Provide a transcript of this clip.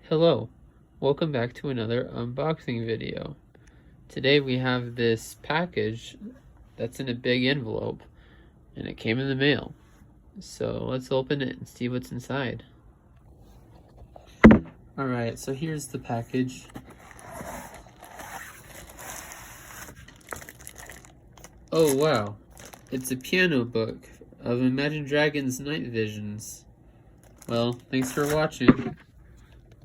Hello, welcome back to another unboxing video. Today we have this package that's in a big envelope and it came in the mail. So let's open it and see what's inside. Alright, so here's the package. Oh wow, it's a piano book of Imagine Dragons' Night Visions. Well, thanks for watching.